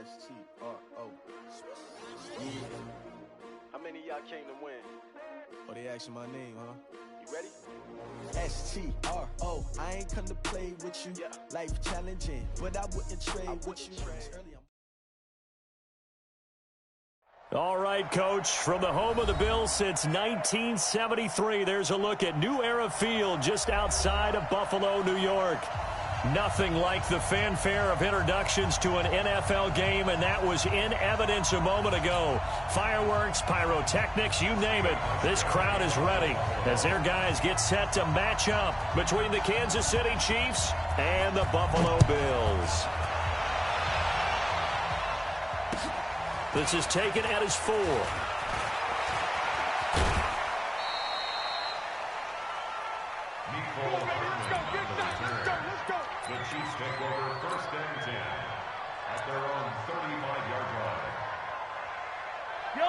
S-T-R-O. Yeah. How many of y'all came to win? Oh, they asking my name, huh? You ready? S-T-R-O. I ain't come to play with you. Yeah. Life challenging, but I wouldn't trade with you. All right, Coach, from the home of the Bills since 1973, there's a look at New Era Field just outside of Buffalo, New York. Nothing like the fanfare of introductions to an NFL game, and that was in evidence a moment ago. Fireworks, pyrotechnics, you name it. This crowd is ready as their guys get set to match up between the Kansas City Chiefs and the Buffalo Bills. This is taken at his 4. Let's go. The Chiefs take over 1st and 10 at their own 35-yard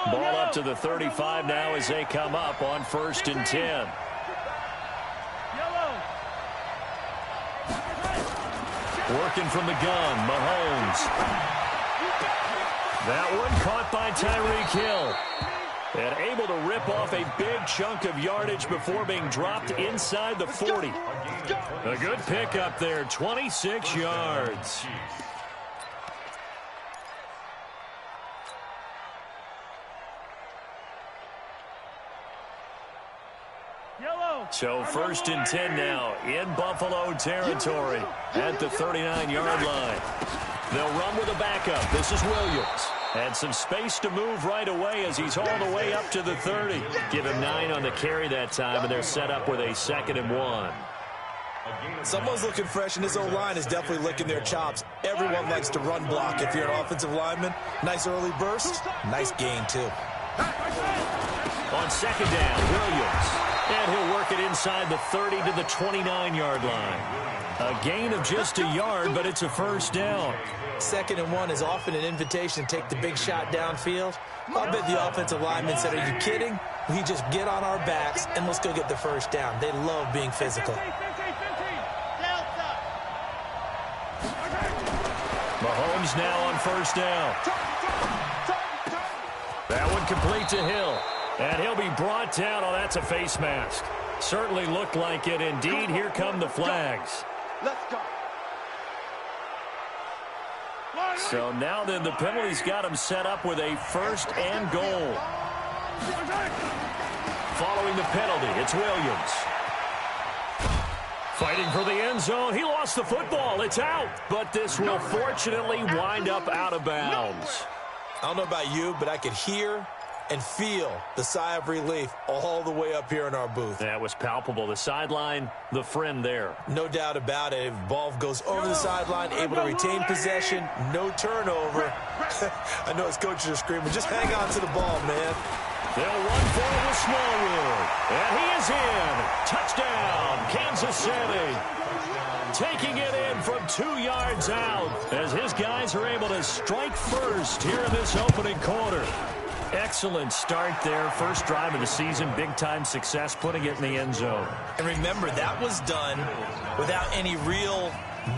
line. Ball up to the 35 now as they come up on 1st and 10. Working from the gun, Mahomes. That one caught by Tyreek Hill. And able to rip off a big chunk of yardage before being dropped inside the 40. A good pickup there, 26 yards. So 1st and 10 now in Buffalo territory at the 39-yard line. They'll run with a backup. This is Williams. And some space to move right away as he's all the way up to the 30. Give him 9 on the carry that time, and they're set up with a 2nd and 1. Someone's looking fresh, and his O-line is definitely licking their chops. Everyone likes to run block if you're an offensive lineman. Nice early burst. Nice gain, too. On 2nd down, Williams. And he'll work it inside the 30 to the 29-yard line. A gain of just a yard, but it's a 1st down. 2nd and 1 is often an invitation to take the big shot downfield. I bet the offensive lineman said, are you kidding? We just get on our backs and let's go get the 1st down. They love being physical. Mahomes now on 1st down. That one complete to Hill. And he'll be brought down. Oh, that's a face mask. Certainly looked like it. Indeed, here come the flags. Let's go. So now then, the penalty's got him set up with a 1st and goal. Following the penalty, it's Williams. Fighting for the end zone. He lost the football. It's out. But this will fortunately wind up out of bounds. I don't know about you, but I could hear and feel the sigh of relief all the way up here in our booth. That was palpable. The sideline, the friend there. No doubt about it. If ball goes over the sideline, able to retain possession, no turnover. I know his coaches are screaming, just hang on to the ball, man. They'll run for it with Smallwood. And he is in. Touchdown, Kansas City. Taking it in from 2 yards out as his guys are able to strike first here in this opening quarter. Excellent start there. First drive of the season. Big-time success putting it in the end zone. And remember, that was done without any real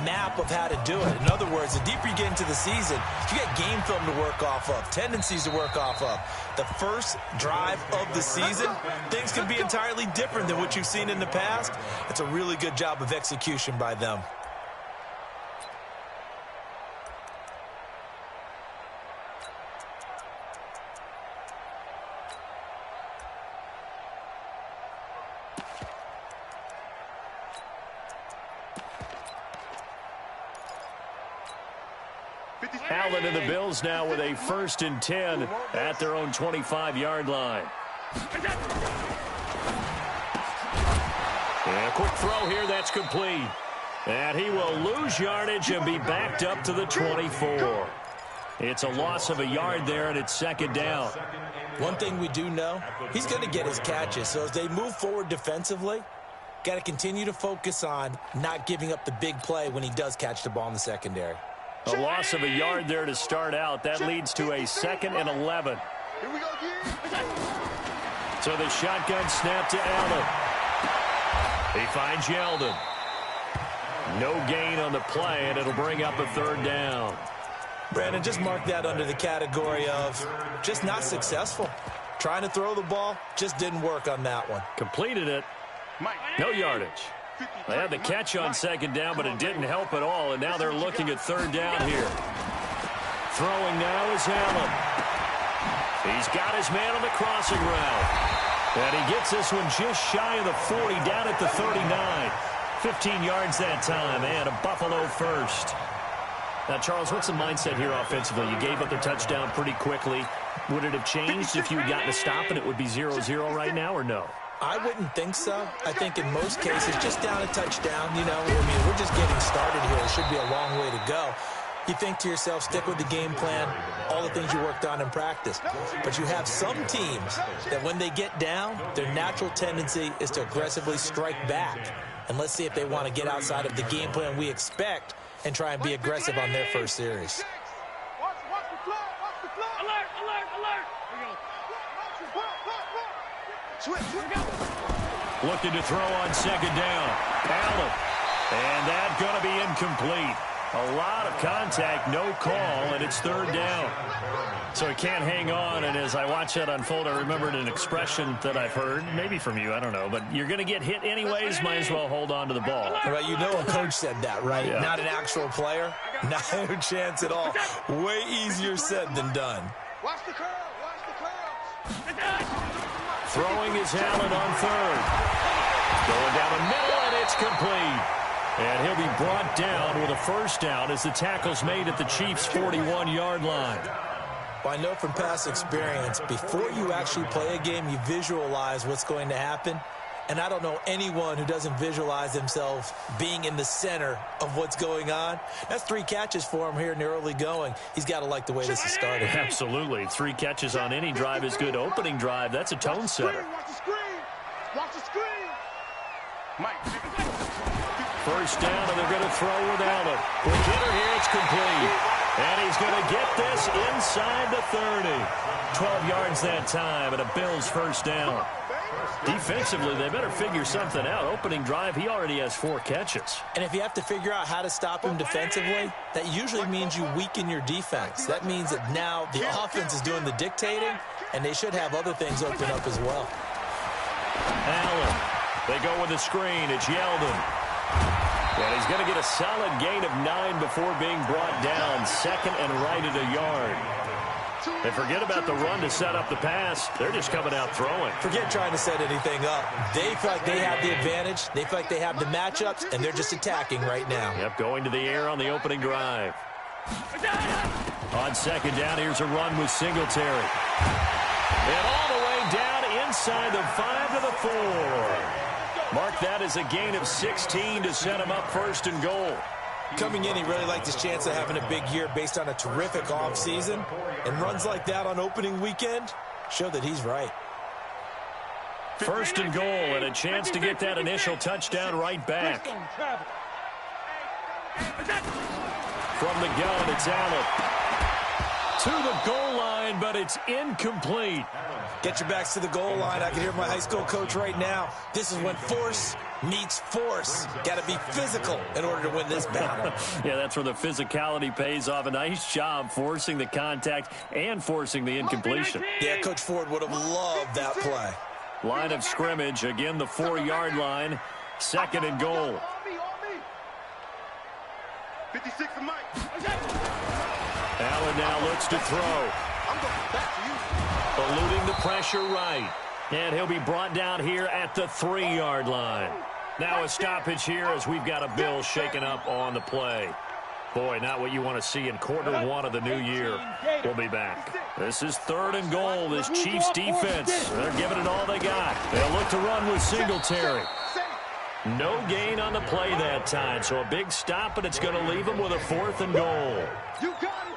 map of how to do it. In other words, the deeper you get into the season, you get game film to work off of, tendencies to work off of. The first drive of the season, things can be entirely different than what you've seen in the past. It's a really good job of execution by them. Allen and the Bills now with a 1st and 10 at their own 25-yard line. And a quick throw here, that's complete. And he will lose yardage and be backed up to the 24. It's a loss of a yard there, and it's 2nd down. One thing we do know, he's going to get his catches. So as they move forward defensively, got to continue to focus on not giving up the big play when he does catch the ball in the secondary. A loss of a yard there to start out. That leads to a 2nd and 11. Here we go, So the shotgun snap to Allen. He finds Yeldon. No gain on the play, and it'll bring up a 3rd down. Brandon, just mark that under the category of just not successful. Trying to throw the ball, just didn't work on that one. Completed it. No yardage. They had the catch on second down, but it didn't help at all, and now they're looking at third down here. Throwing now is Allen. He's got his man on the crossing route. And he gets this one just shy of the 40, down at the 39. 15 yards that time, and a Buffalo first. Now, Charles, what's the mindset here offensively? You gave up the touchdown pretty quickly. Would it have changed if you had gotten a stop and it would be 0-0 right now, or no? I wouldn't think so. I think in most cases, just down a touchdown, you know, I mean, we're just getting started here. It should be a long way to go. You think to yourself, stick with the game plan, all the things you worked on in practice. But you have some teams that when they get down, their natural tendency is to aggressively strike back. And let's see if they want to get outside of the game plan we expect and try and be aggressive on their first series. Looking to throw on second down. Allen. And that's going to be incomplete. A lot of contact, no call, and it's third down. So he can't hang on, and as I watch that unfold, I remembered an expression that I've heard, maybe from you, I don't know, but you're going to get hit anyways, might as well hold on to the ball. Right, you know a coach said that, right? Yeah. Not an actual player. Not a chance at all. Way easier said than done. Watch the curl. Watch the curl. Throwing is Allen on third. Going down the middle, and it's complete. And he'll be brought down with a first down as the tackle's made at the Chiefs' 41-yard line. Well, I know from past experience, before you actually play a game, you visualize what's going to happen. And I don't know anyone who doesn't visualize themselves being in the center of what's going on. That's 3 catches for him here in the early going. He's got to like the way this is started. Absolutely. 3 catches on any drive is good. Opening drive, that's a tone setter. Watch the screen. Watch the screen. First down, and they're going to throw with Allen. Quick hitter here, it's complete. And he's going to get this inside the 30. 12 yards that time, and a Bills first down. Defensively, they better figure something out. Opening drive, he already has 4 catches. And if you have to figure out how to stop him defensively, that usually means you weaken your defense. That means that now the offense is doing the dictating, and they should have other things open up as well. Allen, they go with the screen. It's Yeldon. And he's going to get a solid gain of 9 before being brought down. Second and right at a yard. And forget about the run to set up the pass. They're just coming out throwing. Forget trying to set anything up. They feel like they have the advantage. They feel like they have the matchups, and they're just attacking right now. Yep, going to the air on the opening drive. On second down, here's a run with Singletary. And all the way down inside the 5 to the 4. Mark that as a gain of 16 to set him up first and goal. Coming in, he really liked his chance of having a big year based on a terrific offseason. And runs like that on opening weekend show that he's right. First and goal, and a chance to get that initial touchdown right back. From the gun, it's Allen. To the goal line, but it's incomplete. Get your backs to the goal line. I can hear my high school coach right now. This is when force meets force. Got to be physical in order to win this battle. Yeah, that's where the physicality pays off. A nice job forcing the contact and forcing the incompletion. Yeah, Coach Ford would have loved that play. Line of scrimmage, again the 4-yard line. Second and goal. 56 and Mike. Allen now looks to throw. I'm going back to you. Eluding the pressure right. And he'll be brought down here at the 3-yard line. Now a stoppage here as we've got a Bill shaken up on the play. Boy, not what you want to see in quarter 1 of the new year. We'll be back. This is third and goal. This Chiefs defense, they're giving it all they got. They'll look to run with Singletary. No gain on the play that time, so a big stop, and it's going to leave them with a 4th and goal. You got it.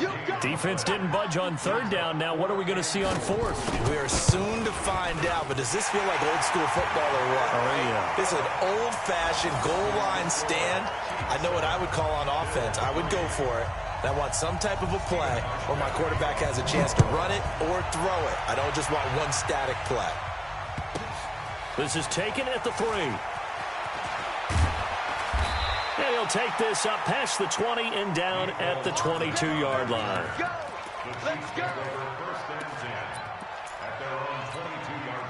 You got it. Defense didn't budge on third down. Now what are we going to see on 4th? We are soon to find out, but does this feel like old school football or what? Oh, yeah. This is an old-fashioned goal line stand. I know what I would call on offense. I would go for it. And I want some type of a play where my quarterback has a chance to run it or throw it. I don't just want one static play. This is taken at the 3. And They'll take this up past the 20 and down at the 22-yard line. Go. Let's go. First and 10 at their own 22-yard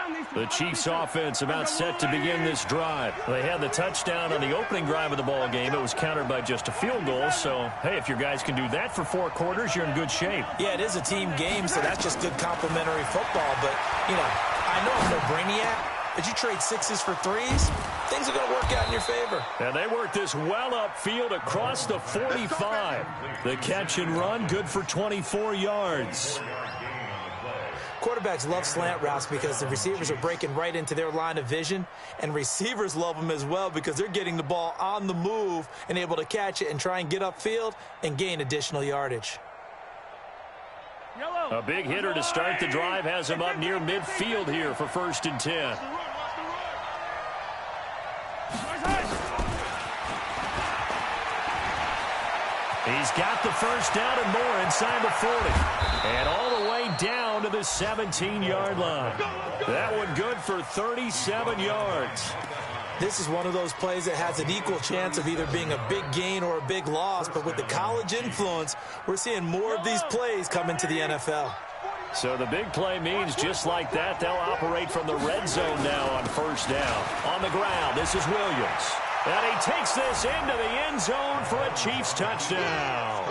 line. The Chiefs offense about set to begin this drive. They had the touchdown on the opening drive of the ball game. It was countered by just a field goal. So, hey, if your guys can do that for 4 quarters, you're in good shape. Yeah, it is a team game, so that's just good complimentary football. But, you know, I know I'm no brainiac, but you trade 6s for 3s, things are going to work out in your favor. And they work this well upfield across the 45. The catch and run, good for 24 yards. Quarterbacks love slant routes because the receivers are breaking right into their line of vision, and receivers love them as well because they're getting the ball on the move and able to catch it and try and get upfield and gain additional yardage. A big hitter to start the drive has him up near midfield here for 1st and 10. He's got the first down and more inside the 40. And all the way down to the 17-yard line. That one good for 37 yards. This is one of those plays that has an equal chance of either being a big gain or a big loss, but with the college influence, we're seeing more of these plays come into the NFL. So the big play means just like that, they'll operate from the red zone now on 1st down. On the ground, this is Williams. And he takes this into the end zone for a Chiefs touchdown.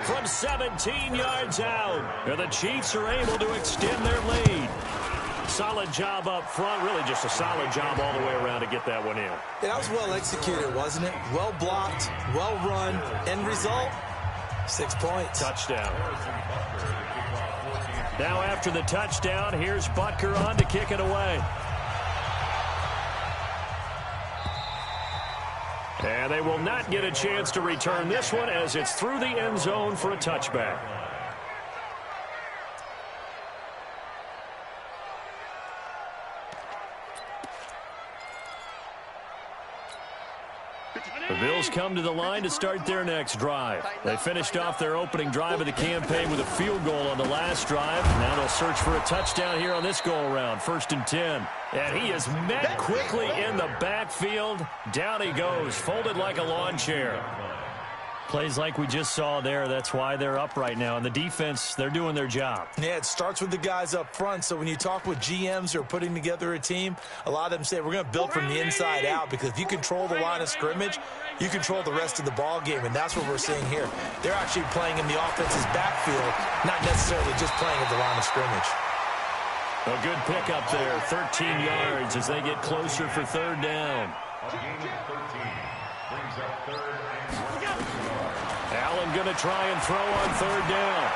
From 17 yards out, and the Chiefs are able to extend their lead. Solid job up front, really just a solid job all the way around to get that one in. That was well executed, wasn't it? Well blocked, well run. End result, 6 points. Touchdown. Now after the touchdown, here's Butker on to kick it away. And they will not get a chance to return this one as it's through the end zone for a touchback. The Bills come to the line to start their next drive. They finished off their opening drive of the campaign with a field goal on the last drive. Now they'll search for a touchdown here on this go-around, 1st and 10. And he is met quickly in the backfield. Down he goes, folded like a lawn chair. Plays like we just saw there, that's why they're up right now. And the defense, they're doing their job. Yeah, it starts with the guys up front. So when you talk with GMs who are putting together a team, a lot of them say we're going to build from the inside out, because if you control the line of scrimmage, you control the rest of the ball game, and that's what we're seeing here. They're actually playing in the offense's backfield, not necessarily just playing at the line of scrimmage. A good pickup there, 13 yards as they get closer for 3rd down. A gain of 13 brings up 3rd and 1. Allen going to try and throw on 3rd down.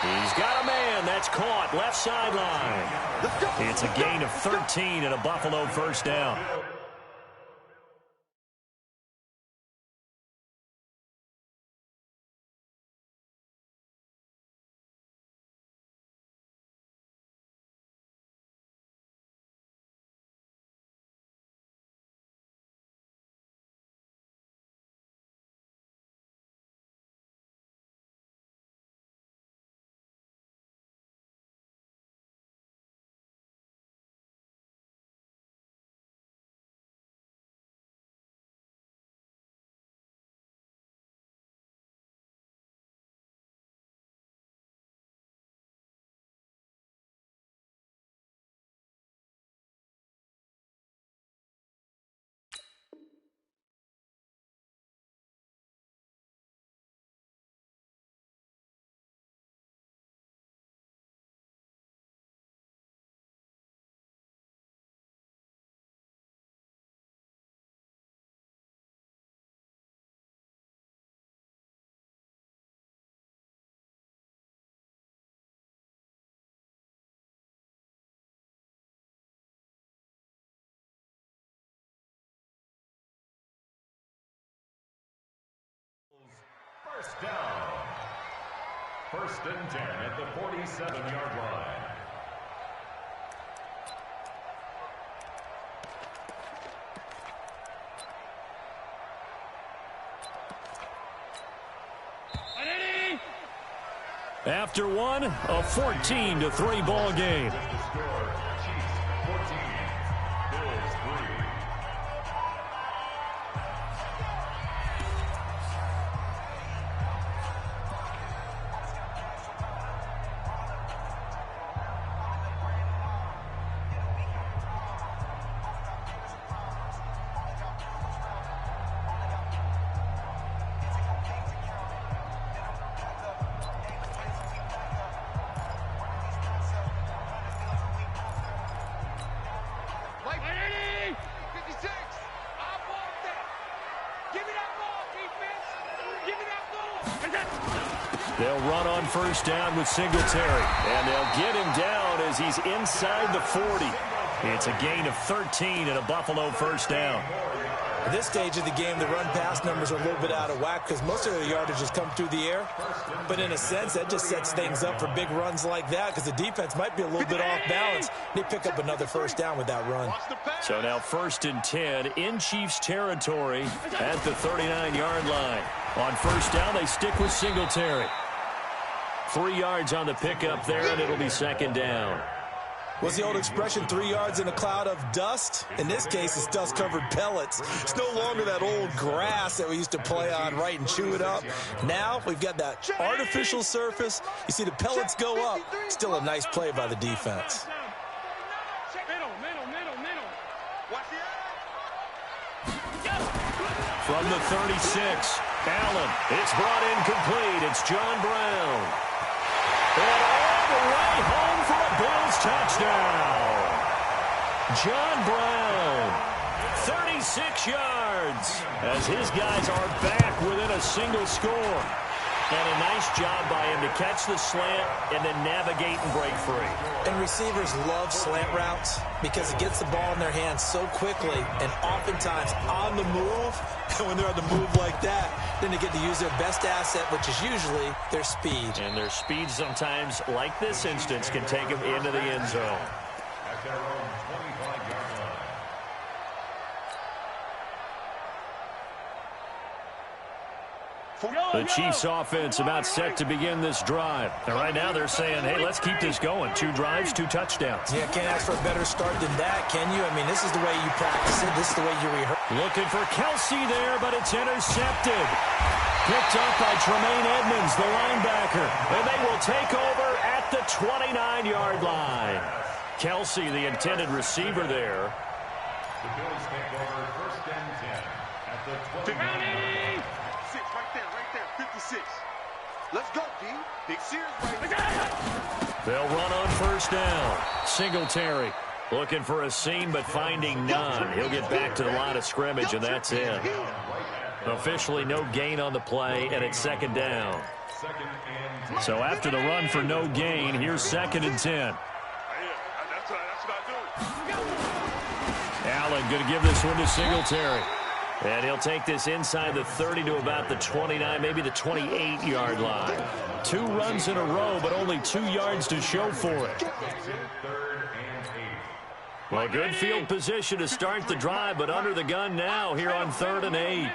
He's got a man. That's caught. Left sideline. It's a gain of 13 and a Buffalo 1st down. First down. 1st and 10 at the 47-yard line. After one, a 14-3 ball game. They'll run on first down with Singletary. And they'll get him down as he's inside the 40. It's a gain of 13 and a Buffalo first down. At this stage of the game, the run-pass numbers are a little bit out of whack because most of the yardage has come through the air. But in a sense, that just sets things up for big runs like that because the defense might be a little bit off balance. They pick up another first down with that run. So now 1st and 10 in Chiefs territory at the 39-yard line. On first down, they stick with Singletary. 3 yards on the pickup there, and it'll be 2nd down. What's the old expression, 3 yards in a cloud of dust? In this case, it's dust-covered pellets. It's no longer that old grass that we used to play on, right, and chew it up. Now we've got that artificial surface. You see the pellets go up. Still a nice play by the defense. From the 36, Allen. It's brought in complete. It's John Brown. And all the way home for a Bills touchdown. John Brown, 36 yards, as his guys are back within a single score. And a nice job by him to catch the slant and then navigate and break free. And receivers love slant routes because it gets the ball in their hands so quickly and oftentimes on the move. And when they're on the move like that, then they get to use their best asset, which is usually their speed. And their speed sometimes, like this instance, can take them into the end zone. At their own 25-yard line. The Chiefs offense about set to begin this drive. And right now they're saying, hey, let's keep this going. 2 drives, 2 touchdowns. Yeah, can't ask for a better start than that, can you? I mean, this is the way you practice it. This is the way you rehearse. Looking for Kelsey there, but it's intercepted. Picked up by Tremaine Edmonds, the linebacker. And they will take over at the 29-yard line. Kelsey, the intended receiver there. The Bills take over 1st and 10 at the 29-yard line. Right there, 56. Let's go, D. Big Sears right. They'll run on first down. Singletary looking for a seam, but finding none. He'll get back to the line of scrimmage, and that's it. Officially no gain on the play, and it's 2nd down. So after the run for no gain, here's 2nd and 10. That's what I do. Allen going to give this one to Singletary. And he'll take this inside the 30 to about the 29, maybe the 28-yard line. 2 runs in a row, but only 2 yards to show for it. Well, good field position to start the drive, but under the gun now here on 3rd and 8.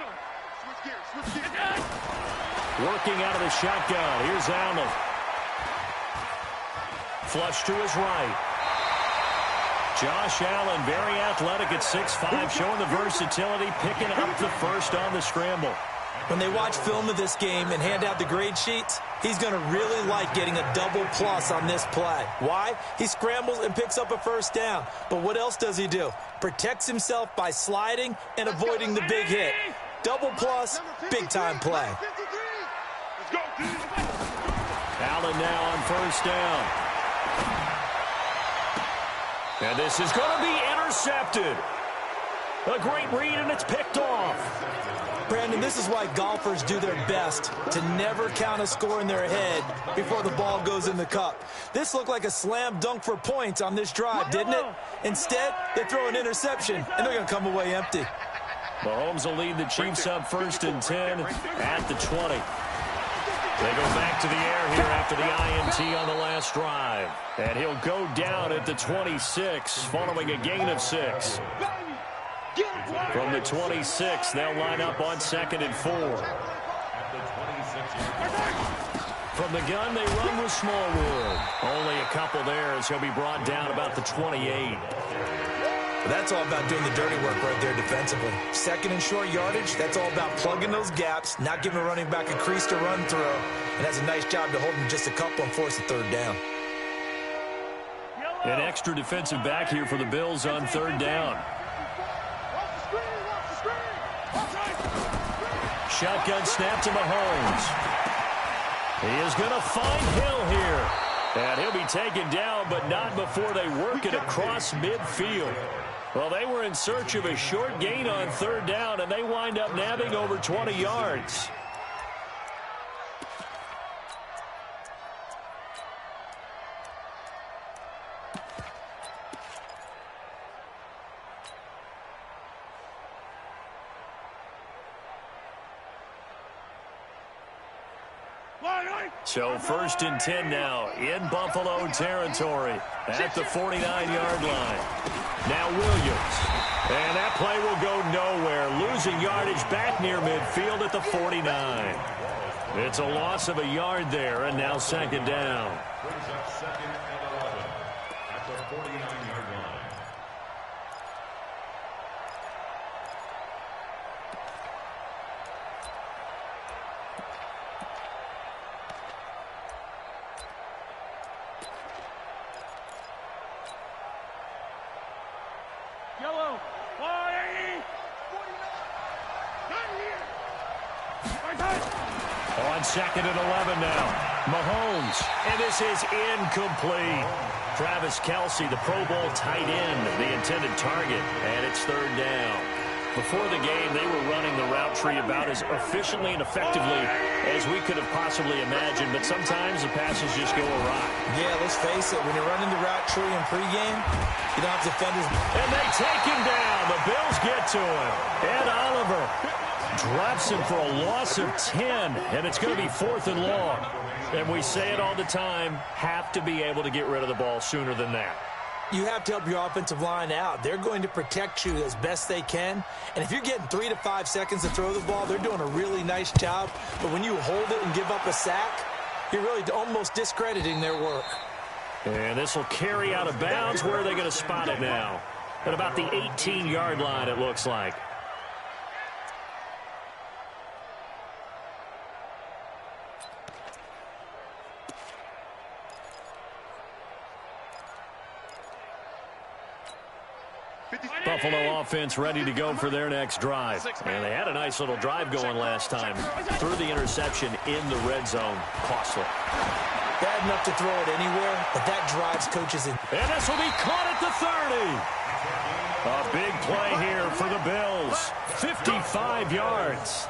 Working out of the shotgun. Here's Allen. Flush to his right. Josh Allen, very athletic at 6'5", showing the versatility, picking up the first on the scramble. When they watch film of this game and hand out the grade sheets, he's going to really like getting a double plus on this play. Why? He scrambles and picks up a first down. But what else does he do? Protects himself by sliding and avoiding the big hit. Double plus, big-time play. Allen now on first down. And this is going to be intercepted. A great read, and it's picked off. Brandon, this is why golfers do their best to never count a score in their head before the ball goes in the cup. This looked like a slam dunk for points on this drive, didn't it? Instead, they throw an interception, and they're going to come away empty. Mahomes will lead the Chiefs up 1st and 10 at the 20. They go back to the air here after the INT on the last drive. And he'll go down at the 26 following a gain of 6. From the 26, they'll line up on 2nd and 4. From the gun, they run with Smallwood. Only a couple there as he'll be brought down about the 28. That's all about doing the dirty work right there defensively. 2nd and short yardage, that's all about plugging those gaps, not giving a running back a crease to run through, and has a nice job to hold him just a couple and force a 3rd down. An extra defensive back here for the Bills on 3rd down. Shotgun snap to Mahomes. He is going to find Hill here. And he'll be taken down, but not before they work it across midfield. Well, they were in search of a short gain on 3rd down, and they wind up nabbing over 20 yards. So 1st and 10 now in Buffalo territory at the 49-yard line. Now Williams. And that play will go nowhere. Losing yardage back near midfield at the 49. It's a loss of a yard there, and now 2nd down. Brings up 2nd and 11 at the 49-yard line. Yellow. 180. On 2nd and 11 now. Mahomes. And this is incomplete. Travis Kelce, the Pro Bowl tight end, the intended target. And it's 3rd down. Before the game, they were running the route tree about as efficiently and effectively as we could have possibly imagined. But sometimes the passes just go awry. Yeah, let's face it. When you're running the route tree in pregame, you don't have defenders. And they take him down. The Bills get to him. Ed Oliver drops him for a loss of 10. And it's going to be 4th and long. And we say it all the time, have to be able to get rid of the ball sooner than that. You have to help your offensive line out. They're going to protect you as best they can. And if you're getting 3 to 5 seconds to throw the ball, they're doing a really nice job. But when you hold it and give up a sack, you're really almost discrediting their work. And this will carry out of bounds. Where are they going to spot it now? At about the 18-yard line, it looks like. Buffalo offense ready to go for their next drive. And they had a nice little drive going last time. Threw the interception in the red zone. Costly. Bad enough to throw it anywhere, but that drives coaches in. And this will be caught at the 30. A big play here for the Bills. 55 yards.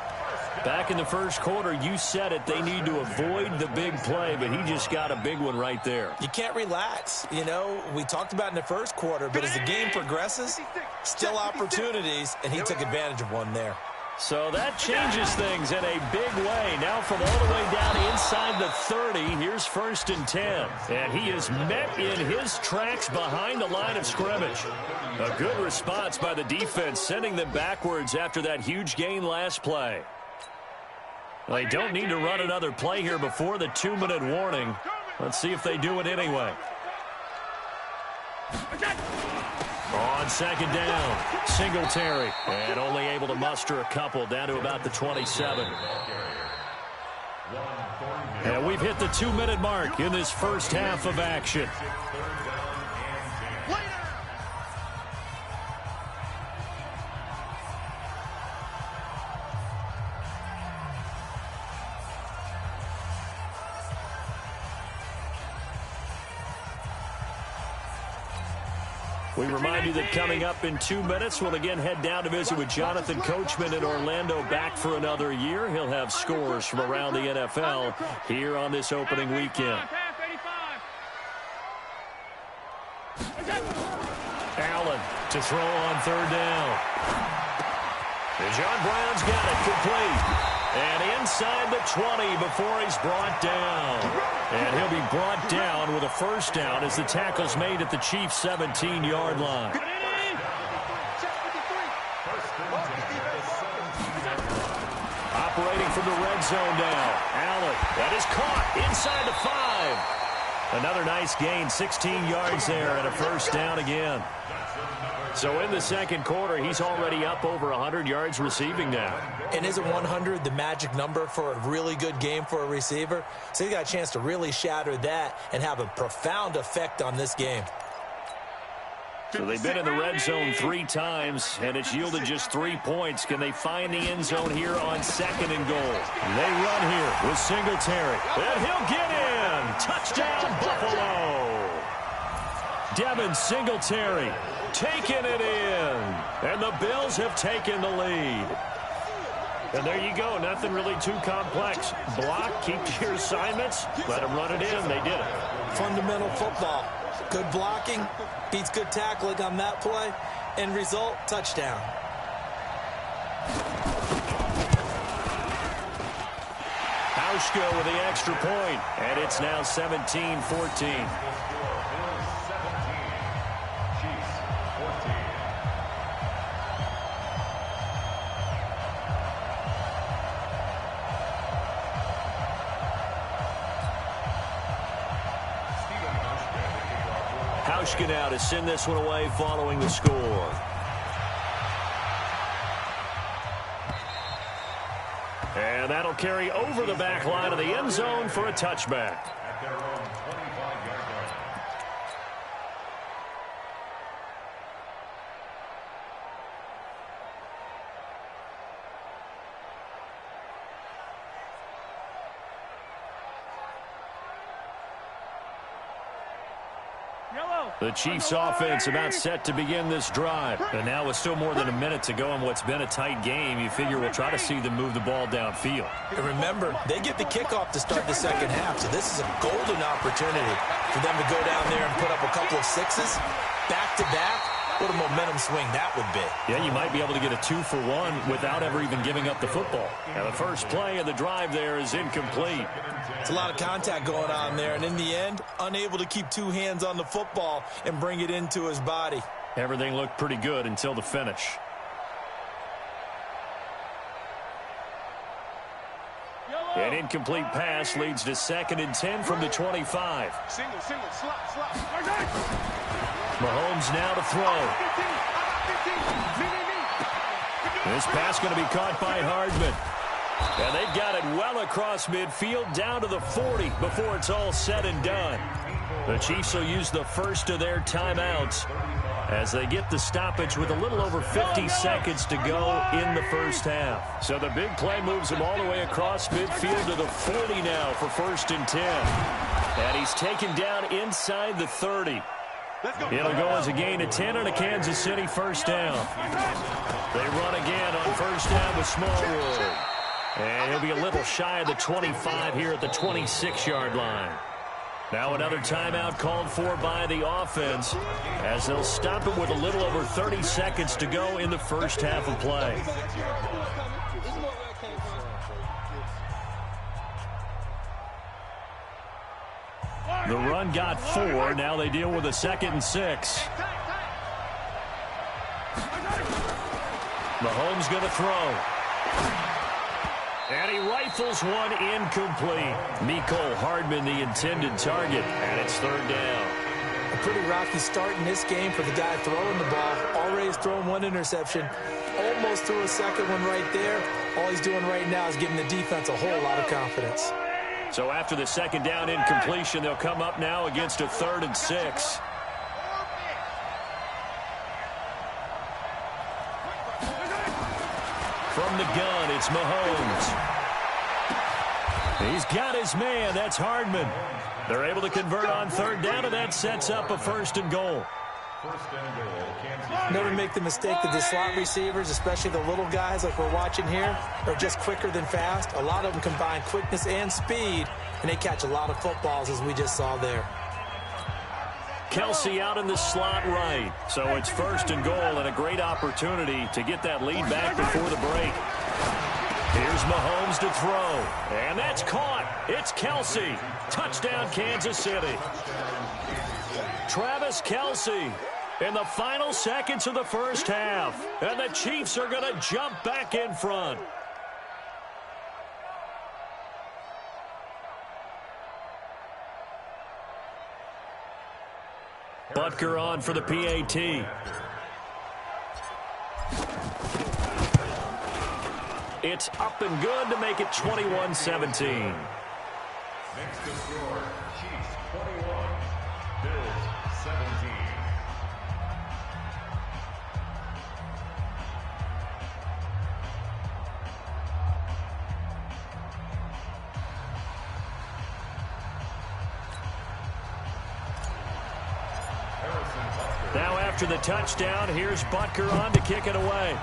Back in the first quarter, you said it, they need to avoid the big play, but he just got a big one right there. You can't relax. You know, we talked about in the first quarter, but as the game progresses, still opportunities, and he took advantage of one there. So that changes things in a big way. Now from all the way down inside the 30, here's 1st and 10. And he is met in his tracks behind the line of scrimmage. A good response by the defense, sending them backwards after that huge gain last play. They don't need to run another play here before the 2-minute warning. Let's see if they do it anyway. On 2nd down, Singletary. And only able to muster a couple down to about the 27. And we've hit the 2-minute mark in this first half of action. We remind you that coming up in 2 minutes, we'll again head down to visit with Jonathan Coachman in Orlando, back for another year. He'll have scores from around the NFL here on this opening weekend. Allen to throw on 3rd down. And John Brown's got it complete. And inside the 20 before he's brought down. And he'll be brought down with a 1st down as the tackle's made at the Chiefs' 17-yard line. Operating from the red zone now. Allen, that is caught inside the 5. Another nice gain, 16 yards there and a 1st down again. So in the second quarter, he's already up over 100 yards receiving now. And isn't 100 the magic number for a really good game for a receiver? So he got a chance to really shatter that and have a profound effect on this game. So they've been in the red zone 3 times, and it's yielded just 3 points. Can they find the end zone here on 2nd and goal? They run here with Singletary. And he'll get in. Touchdown, Buffalo. Devin Singletary taking it in. And the Bills have taken the lead. And there you go. Nothing really too complex. Block, keep to your assignments, let them run it in. They did it. Fundamental football. Good blocking beats good tackling on that play. End result, touchdown. Our Hauschka with the extra point, and it's now 17-14. Hauschka now to send this one away following the score. And that'll carry over the back line of the end zone for a touchback. At their own 25-yard line. The Chiefs offense about set to begin this drive. And now with still more than a minute to go in what's been a tight game, you figure we'll try to see them move the ball downfield. And remember, they get the kickoff to start the second half, so this is a golden opportunity for them to go down there and put up a couple of sixes back-to-back. What a momentum swing that would be. Yeah, you might be able to get a 2-for-1 without ever even giving up the football. Now the first play of the drive there is incomplete. It's a lot of contact going on there, and in the end, unable to keep two hands on the football and bring it into his body. Everything looked pretty good until the finish. An incomplete pass leads to 2nd and 10 from the 25. Single, slot. Mahomes now to throw. This pass going to be caught by Hardman. And they've got it well across midfield down to the 40 before it's all said and done. The Chiefs will use the first of their timeouts as they get the stoppage with a little over 50 seconds to go in the first half. So the big play moves him all the way across midfield to the 40 now for 1st and 10. And he's taken down inside the 30. It'll go as a gain of 10 and a Kansas City first down. They run again on first down with Smallwood. And he'll be a little shy of the 25 here at the 26-yard line. Now another timeout called for by the offense as they'll stop it with a little over 30 seconds to go in the first half of play. The run got 4. Now they deal with a 2nd and 6. Mahomes going to throw. And he rifles one incomplete. Mecole Hardman, the intended target, and it's 3rd down. A pretty rocky start in this game for the guy throwing the ball. Already has thrown one interception. Almost threw a second one right there. All he's doing right now is giving the defense a whole lot of confidence. So after the 2nd down incompletion, they'll come up now against a 3rd and 6. From the gun, it's Mahomes. He's got his man. That's Hardman. They're able to convert on 3rd down, and that sets up a 1st and goal. Never make the mistake that the slot receivers, especially the little guys like we're watching here, are just quicker than fast. A lot of them combine quickness and speed, and they catch a lot of footballs, as we just saw there. Kelce out in the slot right. So it's 1st and goal and a great opportunity to get that lead back before the break. Here's Mahomes to throw. And that's caught. It's Kelce. Touchdown, Kansas City. Travis Kelce in the final seconds of the first half. And the Chiefs are going to jump back in front. Butker on for the PAT. It's up and good to make it 21-17. Next to score, Chiefs 21, Bills 17. Now after the touchdown, here's Butker on to kick it away.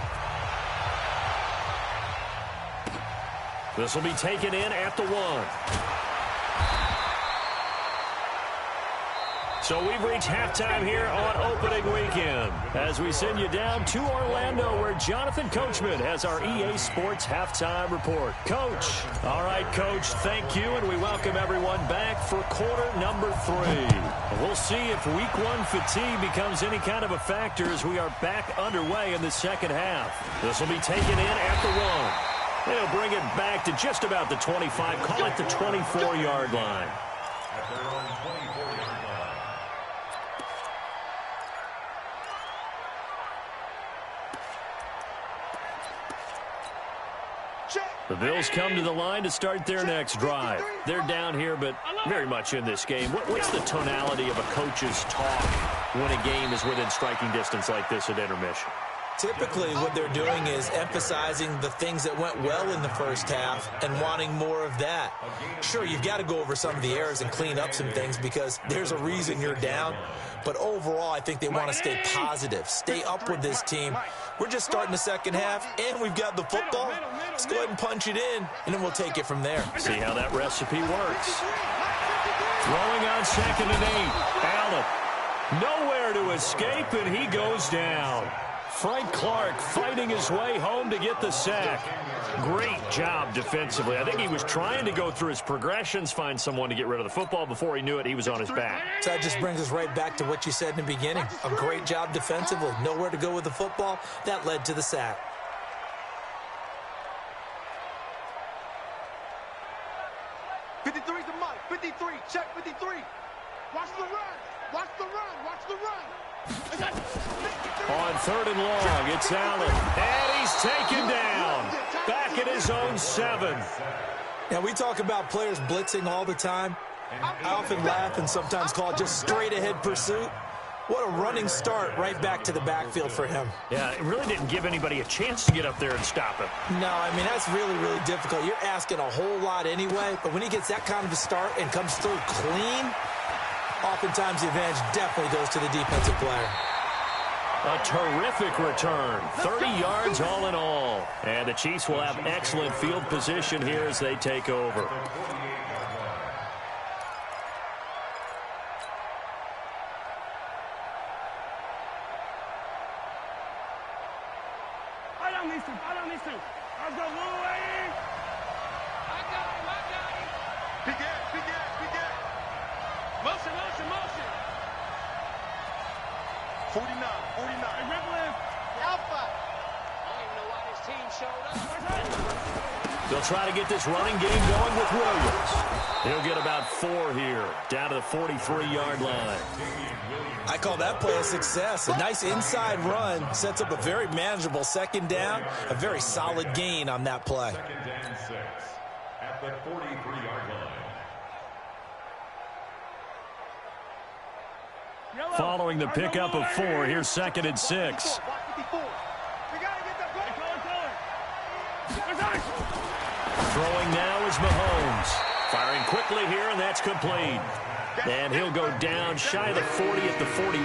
This will be taken in at the 1. So we've reached halftime here on opening weekend as we send you down to Orlando where Jonathan Coachman has our EA Sports halftime report. Coach. All right, Coach, thank you, and we welcome everyone back for quarter number 3. We'll see if week 1 fatigue becomes any kind of a factor as we are back underway in the second half. This will be taken in at the 1. They'll bring it back to just about the 25, call it the 24-yard line. At their own 24-yard line. The Bills come to the line to start their next drive. They're down here, but very much in this game. What's the tonality of a coach's talk when a game is within striking distance like this at intermission? Typically, what they're doing is emphasizing the things that went well in the first half and wanting more of that. Sure, you've got to go over some of the errors and clean up some things because there's a reason you're down. But overall, I think they want to stay positive, stay up with this team. We're just starting the second half, and we've got the football. Let's go ahead and punch it in, and then we'll take it from there. See how that recipe works. Throwing on 2nd and 8. Allen, nowhere to escape, and he goes down. Frank Clark fighting his way home to get the sack. Great job defensively. I think he was trying to go through his progressions, find someone to get rid of the football. Before he knew it, he was on his back. So that just brings us right back to what you said in the beginning. A great job defensively. Nowhere to go with the football. That led to the sack. The mic. 53. Check 53. Watch the run. Watch the run. Watch the run. On 3rd and long, it's Allen. And he's taken down. Back at his own 7. Now, we talk about players blitzing all the time. I often laugh and sometimes call it just straight-ahead pursuit. What a running start right back to the backfield for him. Yeah, it really didn't give anybody a chance to get up there and stop him. No, I mean, that's really, really difficult. You're asking a whole lot anyway, but when he gets that kind of a start and comes through clean, oftentimes the advantage definitely goes to the defensive player. A terrific return. 30 yards all in all. And the Chiefs will have excellent field position here as they take over. They'll try to get this running game going with Williams. He'll get about 4 here, down to the 43-yard line. I call that play a success. A nice inside run sets up a very manageable 2nd down, a very solid gain on that play. 2nd down 6 at the 43-yard line. Following the pickup of 4, here's 2nd and 6. Throwing now is Mahomes. Firing quickly here, and that's complete. And he'll go down shy of the 40 at the 41.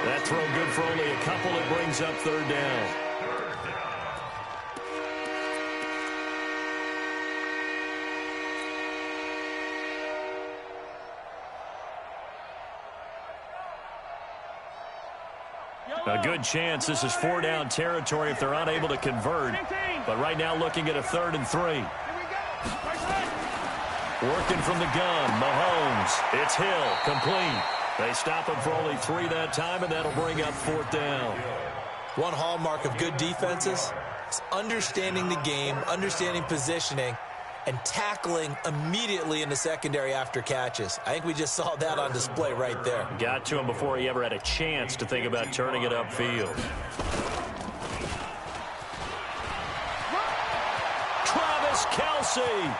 That throw good for only a couple. It brings up 3rd down. A good chance this is 4-down territory if they're unable to convert. But right now looking at a 3rd and 3. Working from the gun, Mahomes. It's Hill, complete. They stop him for only 3 that time, and that'll bring up 4th down. One hallmark of good defenses is understanding the game, understanding positioning, and tackling immediately in the secondary after catches. I think we just saw that on display right there. Got to him before he ever had a chance to think about turning it upfield. Travis Kelce.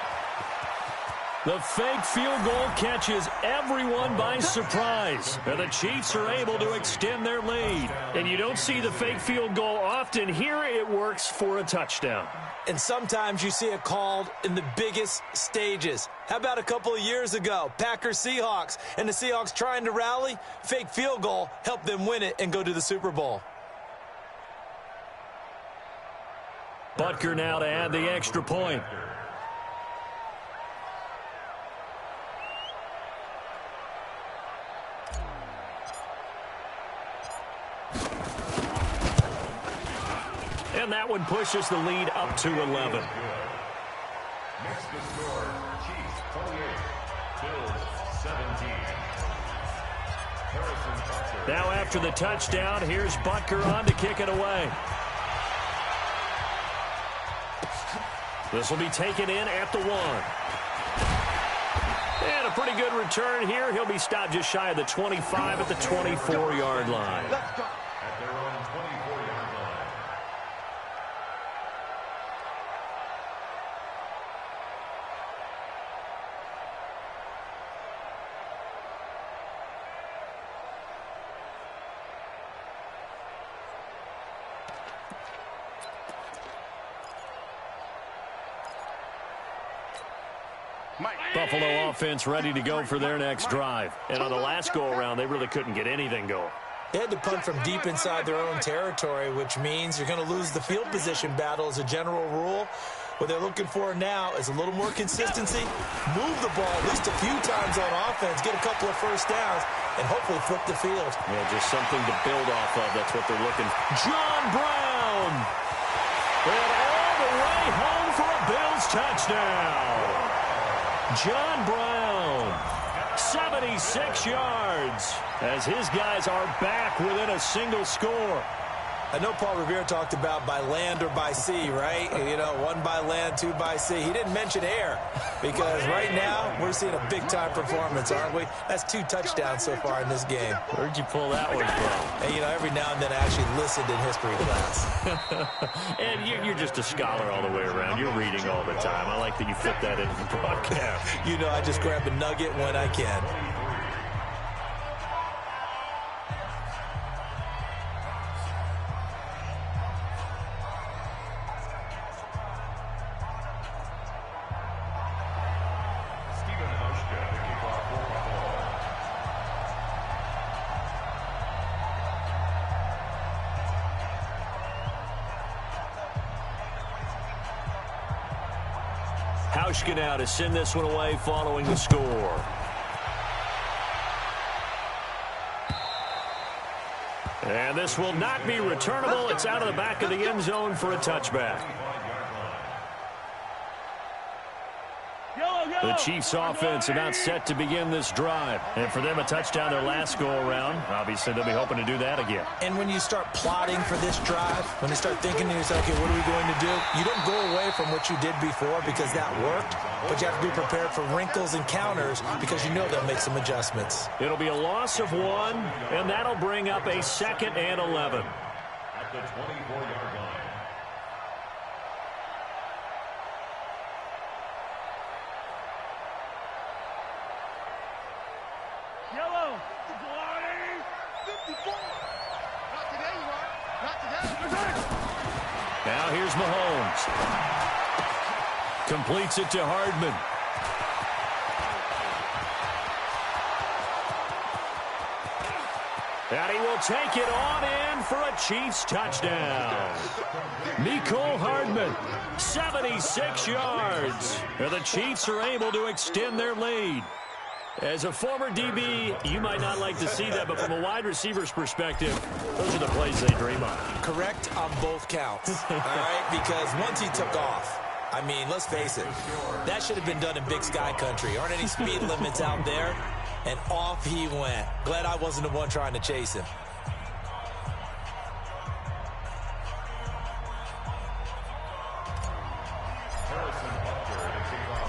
The fake field goal catches everyone by surprise. And the Chiefs are able to extend their lead. And you don't see the fake field goal often. Here it works for a touchdown. And sometimes you see it called in the biggest stages. How about a couple of years ago, Packers-Seahawks, and the Seahawks trying to rally? Fake field goal helped them win it and go to the Super Bowl. Butker now to add the extra point. And that one pushes the lead up to 11. Next to score, Chiefs 28, Bills 17. Harrison Butker. Now after the touchdown, here's Butker on to kick it away. This will be taken in at the 1. And a pretty good return here. He'll be stopped just shy of the 25 at the 24-yard line. Let's go. At their own 24-yard line. Buffalo offense ready to go for their next drive. And on the last go-around, they really couldn't get anything going. They had to punt from deep inside their own territory, which means you're going to lose the field position battle as a general rule. What they're looking for now is a little more consistency, move the ball at least a few times on offense, get a couple of first downs, and hopefully flip the field. Yeah, just something to build off of. That's what they're looking for. John Brown! And all the way home for a Bills touchdown. John Brown, 76 yards, as his guys are back within a single score. I know Paul Revere talked about by land or by sea, right? You know, 1 by land, 2 by sea. He didn't mention air because right now we're seeing a big-time performance, aren't we? That's 2 touchdowns so far in this game. Where'd you pull that one from? And, you know, every now and then I actually listened in history class. And you're just a scholar all the way around. You're reading all the time. I like that you fit that into the broadcast. You know, I just grab a nugget when I can. Hauschka now to send this one away following the score. And this will not be returnable. It's out of the back of the end zone for a touchback. The Chiefs offense about set to begin this drive. And for them, a touchdown their last go-around. Obviously, they'll be hoping to do that again. And when you start plotting for this drive, when you start thinking to yourself, okay, what are we going to do? You don't go away from what you did before because that worked, but you have to be prepared for wrinkles and counters because you know they'll make some adjustments. It'll be a loss of 1, and that'll bring up a 2nd and 11. At the 24-yard line. Yellow. 54. Not today, you are. Not today. Now here's Mahomes. Completes it to Hardman. And he will take it on in for a Chiefs touchdown. Mecole Hardman, 76 yards. And the Chiefs are able to extend their lead. As a former DB, you might not like to see that, but from a wide receiver's perspective, those are the plays they dream of. Correct on both counts, all right? Because once he took off, I mean, let's face it, that should have been done in Big Sky country. Aren't any speed limits out there? And off he went. Glad I wasn't the one trying to chase him.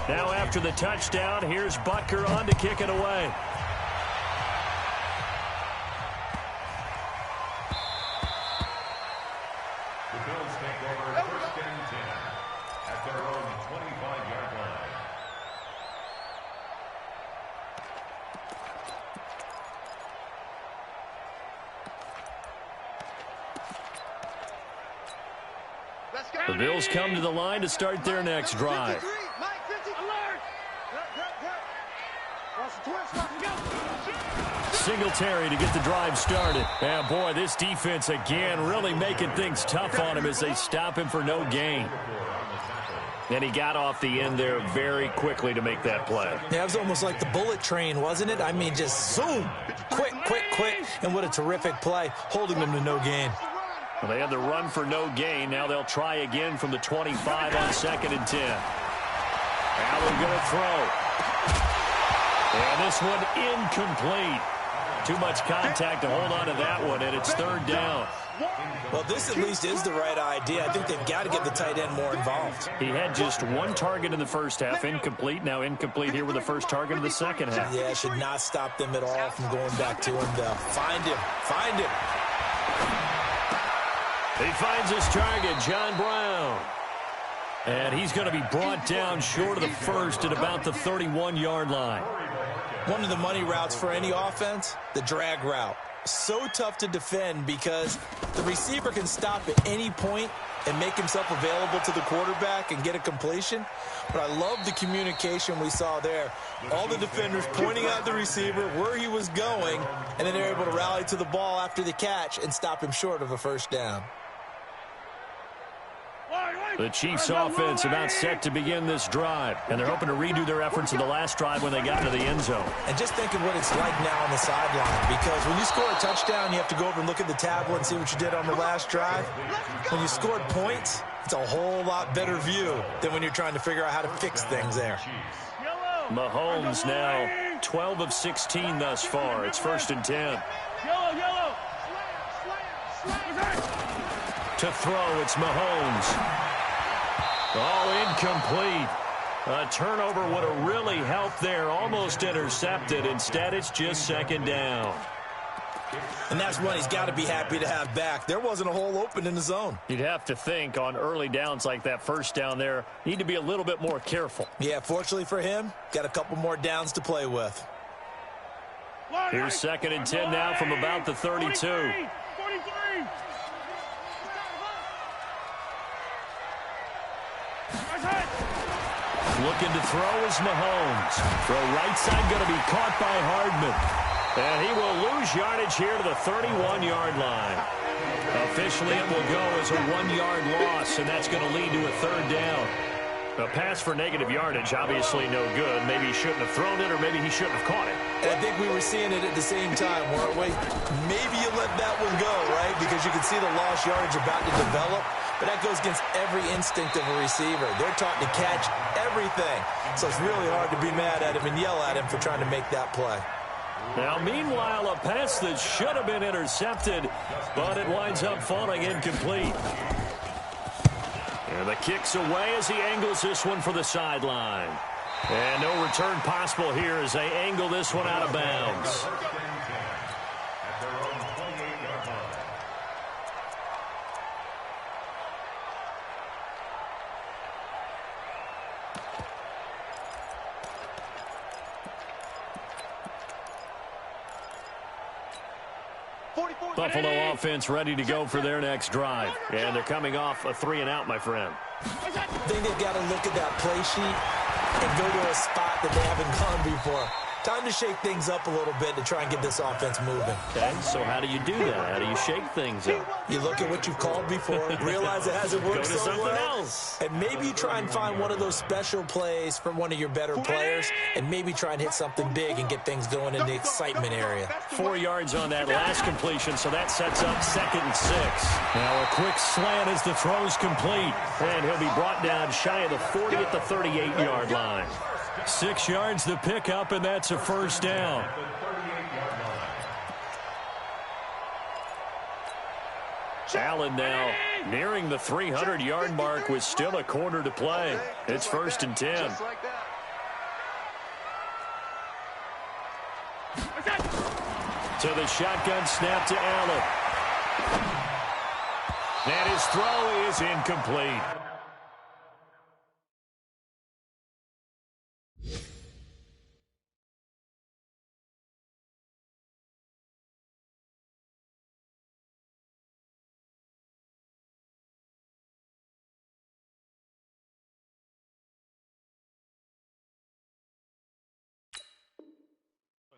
Now after the touchdown, here's Butker on to kick it away. The Bills take over 1st and 10 at their own 25-yard line. Let's go. The Bills come to the line to start their next drive. Mike 50. Alert. Singletary to get the drive started. And boy, this defense again really making things tough on him as they stop him for no gain. And he got off the end there very quickly to make that play. Yeah, it was almost like the bullet train, wasn't it? I mean, just zoom. Quick, quick, quick. And what a terrific play, holding them to no gain. Well, they had the run for no gain. Now they'll try again from the 25 on 2nd and 10. Allen going to throw. And this one incomplete. Too much contact to hold on to that one, and it's 3rd down. Well, this at least is the right idea. I think they've got to get the tight end more involved. He had just one target in the first half, incomplete. Now incomplete here with the first target of the second half. Yeah, should not stop them at all from going back to him, though. Find him. Find him. He finds his target, John Brown. And he's going to be brought down short of the first at about the 31-yard line. One of the money routes for any offense, the drag route. So tough to defend because the receiver can stop at any point and make himself available to the quarterback and get a completion. But I love the communication we saw there. All the defenders pointing out the receiver, where he was going, and then they're able to rally to the ball after the catch and stop him short of a first down. The Chiefs offense about set to begin this drive, and they're hoping to redo their efforts in the last drive when they got into the end zone. And just think of what it's like now on the sideline, because when you score a touchdown, you have to go over and look at the tablet and see what you did on the last drive. When you scored points, it's a whole lot better view than when you're trying to figure out how to fix things there. Mahomes now 12 of 16 thus far. It's 1st and 10. To throw, it's Mahomes. Oh, incomplete. A turnover would have really helped there. Almost intercepted. Instead, it's just 2nd down. And that's one he's got to be happy to have back. There wasn't a hole open in the zone. You'd have to think on early downs like that first down there, need to be a little bit more careful. Yeah, fortunately for him, got a couple more downs to play with. Here's 2nd and 10 now from about the 32. Looking to throw is Mahomes. Throw right side going to be caught by Hardman. And he will lose yardage here to the 31-yard line. Officially, it will go as a 1-yard loss, and that's going to lead to a 3rd down. A pass for negative yardage, obviously no good. Maybe he shouldn't have thrown it, or maybe he shouldn't have caught it. And I think we were seeing it at the same time, weren't we? Maybe you let that one go, right? Because you can see the lost yardage about to develop. But that goes against every instinct of a receiver. They're taught to catch everything. So it's really hard to be mad at him and yell at him for trying to make that play. Now, meanwhile, a pass that should have been intercepted, but it winds up falling incomplete. And the kick's away as he angles this one for the sideline. And no return possible here as they angle this one out of bounds. Buffalo offense ready to go for their next drive. And they're coming off a 3-and-out, my friend. I think they've got to look at that play sheet and go to a spot that they haven't gone before. Time to shake things up a little bit to try and get this offense moving. Okay, so how do you do that? How do you shake things up? You look at what you've called before, realize it hasn't worked Go to so something well, else. and maybe you try and find one of those special plays from one of your better players, and maybe try and hit something big and get things going in the excitement area. 4 yards on that last completion, so that sets up 2nd and 6. Now a quick slant as the throw's complete, and he'll be brought down shy of the 40 at the 38-yard line. 6 yards to pick up, and that's a 1st down. Allen now nearing the 300-yard mark with still a quarter to play. It's 1st and 10. To the shotgun snap to Allen. And his throw is incomplete.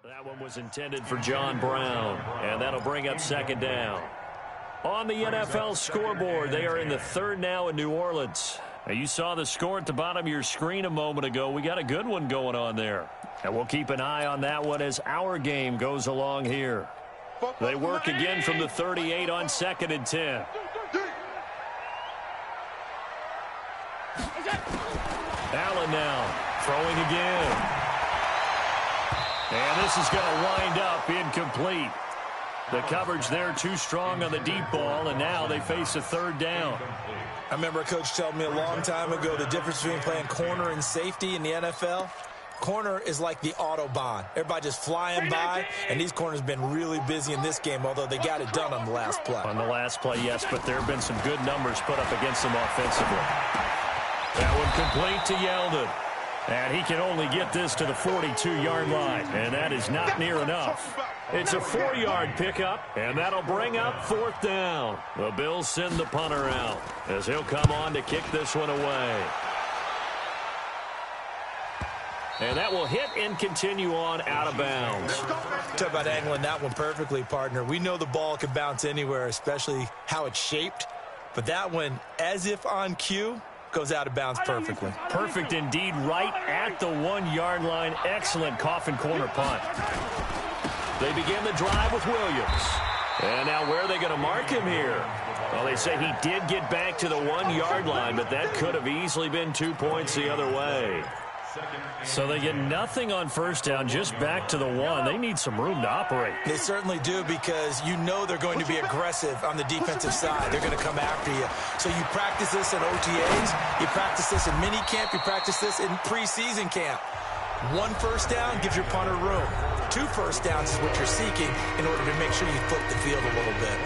That one was intended for John Brown, and that'll bring up 2nd down. On the NFL scoreboard, they are in the 3rd now in New Orleans. Now, you saw the score at the bottom of your screen a moment ago. We got a good one going on there. And we'll keep an eye on that one as our game goes along here. They work again from the 38 on 2nd and 10. Allen now throwing again. And this is going to wind up incomplete. The coverage there too strong on the deep ball, and now they face a third down. I remember a coach telling me a long time ago the difference between playing corner and safety in the NFL. Corner is like the Autobahn. Everybody just flying by, and these corners have been really busy in this game, although they got it done on the last play. On the last play, yes, but there have been some good numbers put up against them offensively. That one complete to Yeldon. And he can only get this to the 42-yard line, and that is not near enough. It's a 4-yard pickup, and that'll bring up fourth down. The Bills send the punter out as he'll come on to kick this one away. And that will hit and continue on out of bounds. Talk about angling that one perfectly, partner. We know the ball can bounce anywhere, especially how it's shaped. But that one, as if on cue, goes out of bounds perfectly. Perfect indeed, right at the 1-yard line. Excellent coffin corner punt. They begin the drive with Williams. And now where are they going to mark him here? Well, they say he did get back to the 1-yard line, but that could have easily been 2 points the other way. So they get nothing on first down, just back to the 1. They need some room to operate. They certainly do, because you know they're going to be aggressive on the defensive side. They're going to come after you. So you practice this in OTAs, you practice this in mini camp, you practice this in preseason camp. 1 first down gives your punter room. 2 first downs is what you're seeking in order to make sure you flip the field a little bit.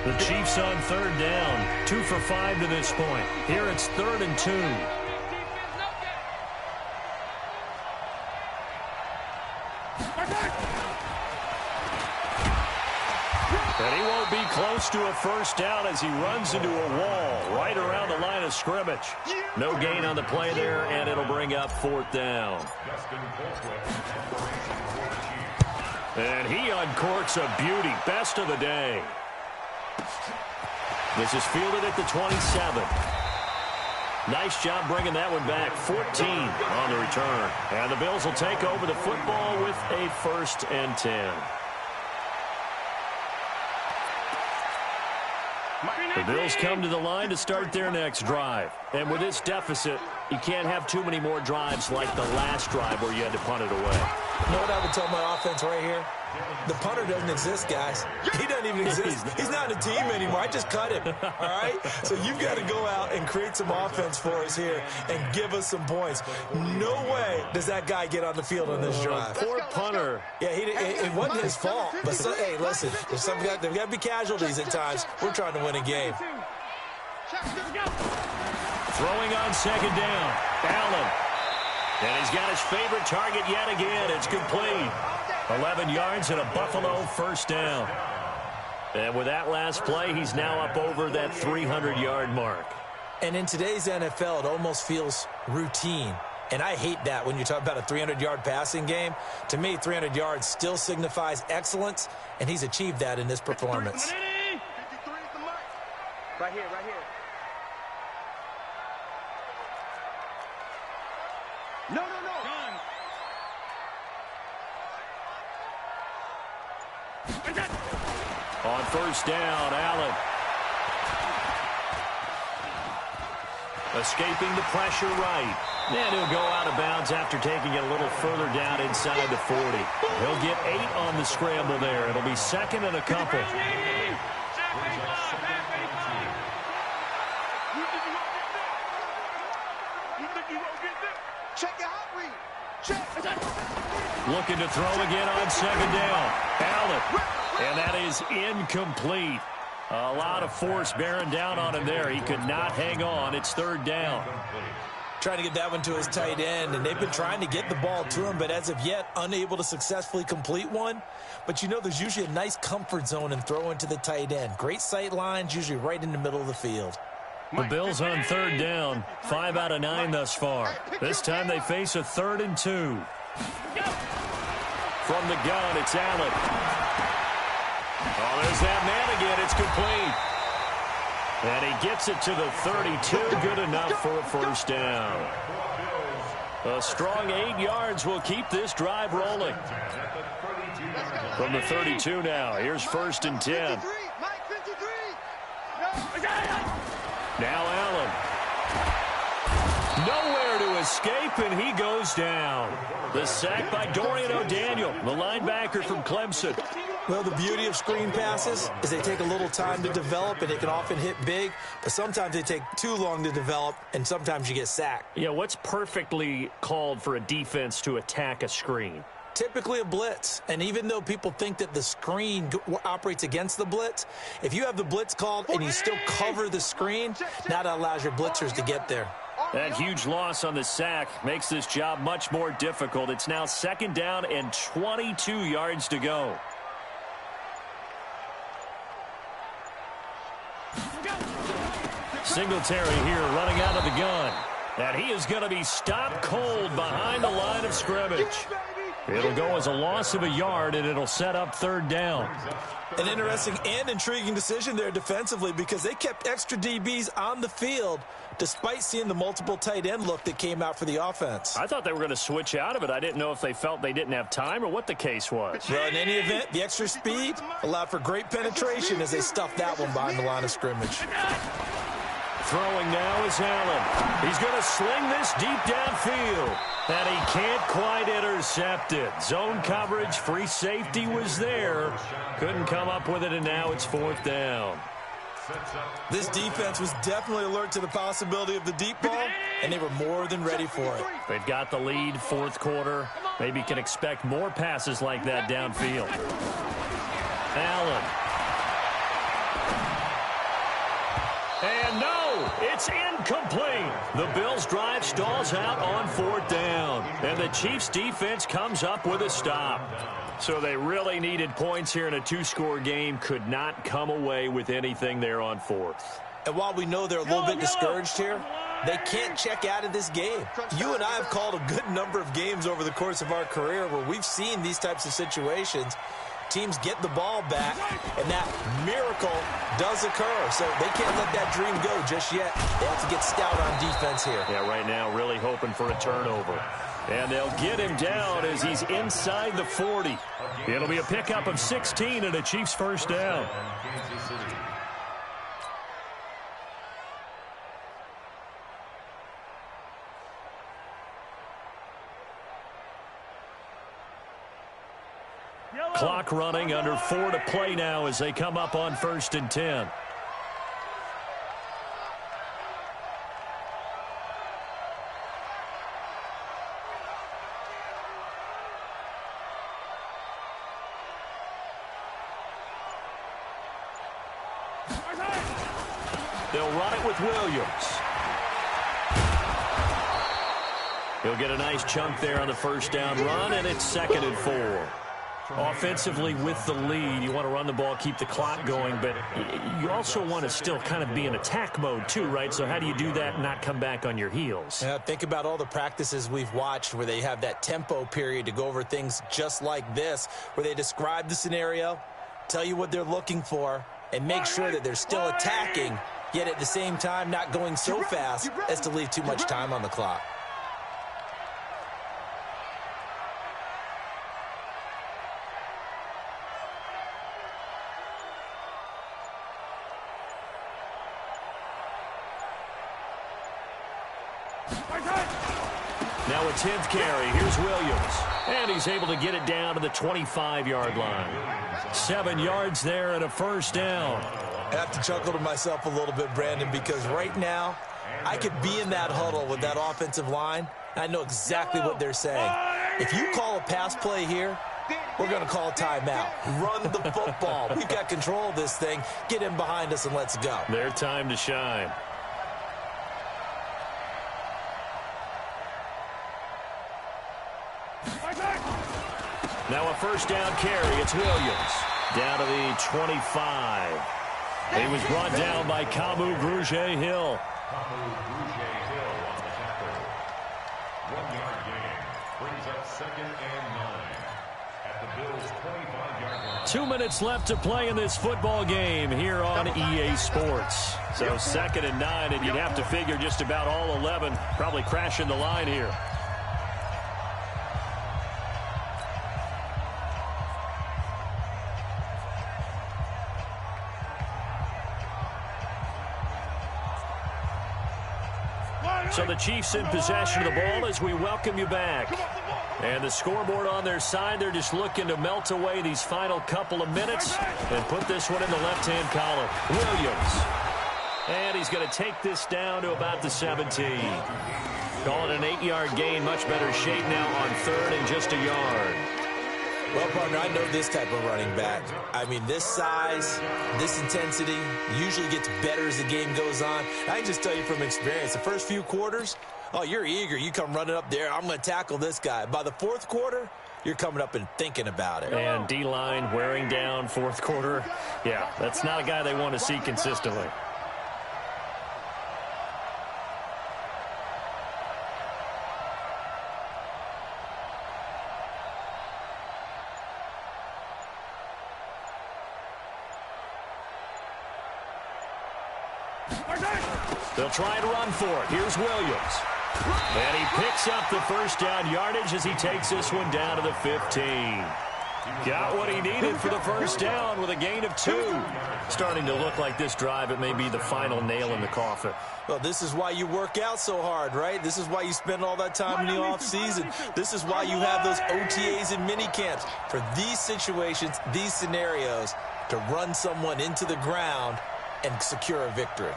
The Chiefs on third down, 2 for 5 to this point. Here it's 3rd and 2. And he won't be close to a first down as he runs into a wall right around the line of scrimmage. No gain on the play there, and it'll bring up 4th down. And he uncorks a beauty. Best of the day. This is fielded at the 27. Nice job bringing that one back. 14 on the return. And the Bills will take over the football with a 1st and 10. The Bills come to the line to start their next drive. And with this deficit, you can't have too many more drives like the last drive where you had to punt it away. You know what I would tell my offense right here? The punter doesn't exist, guys. He doesn't even exist. He's not in a team anymore. I just cut him, all right? So you've got to go out and create some offense for us here and give us some points. No way does that guy get on the field on this drive. Poor punter. Yeah, it wasn't his fault. But, hey, listen, there's got to be casualties at times. We're trying to win a game. Throwing on 2nd down. Allen. And he's got his favorite target yet again. It's complete. 11 yards and a Buffalo 1st down. And with that last play, he's now up over that 300-yard mark. And in today's NFL, it almost feels routine. And I hate that when you talk about a 300-yard passing game. To me, 300 yards still signifies excellence, and he's achieved that in this performance. 53 is the mark. Right here, right here. No. On 1st down, Allen. Escaping the pressure right. And he'll go out of bounds after taking it a little further down inside the 40. He'll get 8 on the scramble there. It'll be 2nd and a couple. Check your hot read. Check. Looking to throw again on 2nd down. Allen. And that is incomplete. A lot of force bearing down on him there. He could not hang on. It's 3rd down. Trying to get that one to his tight end, and they've been trying to get the ball to him, but as of yet, unable to successfully complete one. But you know, there's usually a nice comfort zone in throwing to the tight end. Great sight lines, usually right in the middle of the field. The Bills on 3rd down. 5 out of 9 thus far. This time they face a 3rd and 2. From the gun, it's Allen. Oh, there's that man again. It's complete. And he gets it to the 32. Good enough for a 1st down. A strong 8 yards will keep this drive rolling. From the 32 now. Here's 1st and 10. Now Allen. Nowhere to escape, and he goes down. The sack by Dorian O'Daniel, the linebacker from Clemson. Well, the beauty of screen passes is they take a little time to develop, and they can often hit big, but sometimes they take too long to develop, and sometimes you get sacked. Yeah, what's perfectly called for a defense to attack a screen? Typically a blitz, and even though people think that the screen operates against the blitz, if you have the blitz called and you still cover the screen, now that allows your blitzers to get there. That huge loss on the sack makes this job much more difficult. It's now 2nd down and 22 yards to go. Singletary here running out of the gun. And he is going to be stopped cold behind the line of scrimmage. It'll go as a loss of a yard, and it'll set up 3rd down. An interesting and intriguing decision there defensively because they kept extra DBs on the field despite seeing the multiple tight end look that came out for the offense. I thought they were going to switch out of it. I didn't know if they felt they didn't have time or what the case was. Well, in any event, the extra speed allowed for great penetration as they stuffed that one behind the line of scrimmage. Throwing now is Allen. He's going to sling this deep downfield. And he can't quite intercept it. Zone coverage, free safety was there. Couldn't come up with it, and now it's 4th down. This defense was definitely alert to the possibility of the deep ball, and they were more than ready for it. They've got the lead, 4th quarter. Maybe can expect more passes like that downfield. Allen. And no, it's incomplete. The Bills' drive stalls out on 4th down. And the Chiefs' defense comes up with a stop. So they really needed points here in a 2-score game. Could not come away with anything there on 4th. And while we know they're a little bit discouraged here, they can't check out of this game. You and I have called a good number of games over the course of our career where we've seen these types of situations. Teams get the ball back, and that miracle does occur. So they can't let that dream go just yet. They have to get stout on defense here. Yeah, right now really hoping for a turnover. And they'll get him down as he's inside the 40. It'll be a pickup of 16 and a Chiefs 1st down. Clock running, under 4 to play now as they come up on 1st and 10. They'll run it with Williams. He'll get a nice chunk there on the 1st down run, and it's 2nd and 4. Offensively with the lead, you want to run the ball, keep the clock going, but you also want to still kind of be in attack mode too, right? So how do you do that and not come back on your heels? Yeah, think about all the practices we've watched where they have that tempo period to go over things just like this, where they describe the scenario, tell you what they're looking for, and make sure that they're still attacking, yet at the same time not going so fast as to leave too much time on the clock. Now a 10th carry. Here's Williams. And he's able to get it down to the 25-yard line. 7 yards there and a 1st down. I have to chuckle to myself a little bit, Brandon, because right now I could be in that huddle with that offensive line. I know exactly what they're saying. If you call a pass play here, we're going to call a timeout. Run the football. We've got control of this thing. Get in behind us and let's go. Their time to shine. Now a 1st down carry. It's Williams. Down to the 25. He was brought down by Kamu Grugier-Hill. Kamu Grugier-Hill on the tackle. 1-yard gain. Brings up 2nd and 9 at the Bills' 25-yard line. 2 minutes left to play in this football game here on EA Sports. So 2nd and 9, and you'd have to figure just about all 11 probably crashing the line here. So the Chiefs in possession of the ball as we welcome you back. And the scoreboard on their side, they're just looking to melt away these final couple of minutes and put this one in the left-hand column. Williams. And he's going to take this down to about the 17. Call it an 8-yard gain. Much better shape now on 3rd and just a yard. Well, partner, I know this type of running back. I mean, this size, this intensity usually gets better as the game goes on. I can just tell you from experience, the first few quarters, oh, you're eager. You come running up there, I'm going to tackle this guy. By the 4th quarter, you're coming up and thinking about it. And D-line wearing down 4th quarter. Yeah, that's not a guy they want to see consistently. They'll try and run for it. Here's Williams. And he picks up the first down yardage as he takes this one down to the 15. Got what he needed for the first down with a gain of 2. Starting to look like this drive, it may be the final nail in the coffin. Well, this is why you work out so hard, right? This is why you spend all that time in the offseason. This is why you have those OTAs and mini camps. For these situations, these scenarios, to run someone into the ground and secure a victory.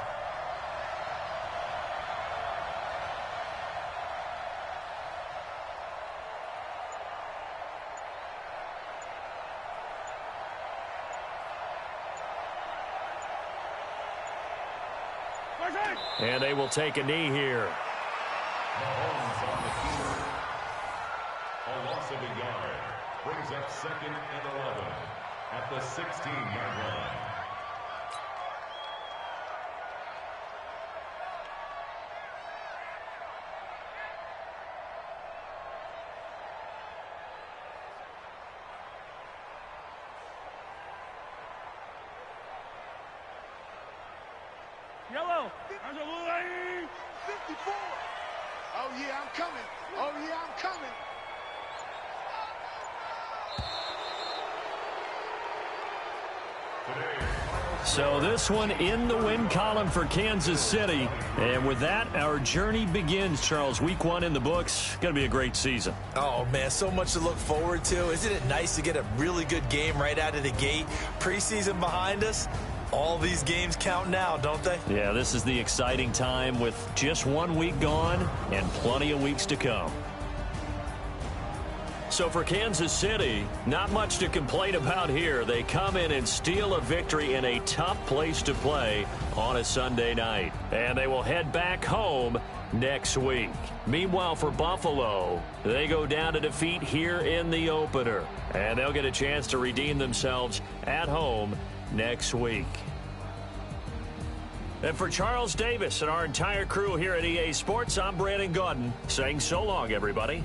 And they will take a knee here. Mahomes on the field. A loss of a yard. Brings up 2nd and 11 at the 16-yard line. Yellow. 54. Oh, yeah, I'm coming. Oh, yeah, I'm coming. So this one in the win column for Kansas City. And with that, our journey begins, Charles. Week 1 in the books. Going to be a great season. Oh, man, so much to look forward to. Isn't it nice to get a really good game right out of the gate? Preseason behind us. All these games count now, don't they? Yeah, this is the exciting time with just 1 week gone and plenty of weeks to come. So for Kansas City, not much to complain about here. They come in and steal a victory in a tough place to play on a Sunday night. And they will head back home next week. Meanwhile, for Buffalo, they go down to defeat here in the opener. And they'll get a chance to redeem themselves at home next week. And for Charles Davis and our entire crew here at EA Sports, I'm Brandon Gaudin saying so long, everybody.